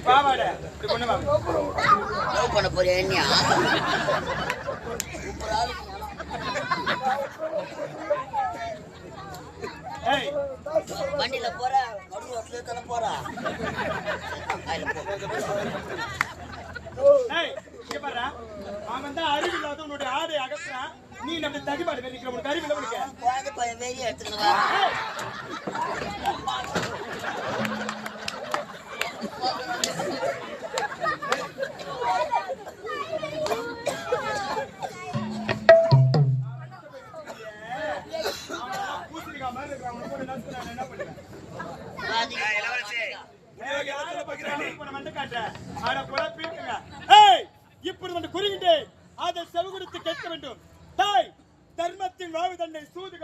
பாவாடை லவ் பண்ண போறியா என்னையா வண்டியில போற நடு ரோட்ல தானே போறா அவன் தான் அறிவு இல்லாத உன்னுடைய ஆடை அகற்றான். நீ நம்ம தடிபாடு வெளிக்கிற உனக்கு அறிவு இல்லை. குழந்தை பையன் வெளியே எடுத்துக்கவா இப்படி வந்து குறிவிட்டு அதை செவகுடுத்து கேட்க வேண்டும். தாய் தர்மத்தின் வாழ்வு தன்னை சூது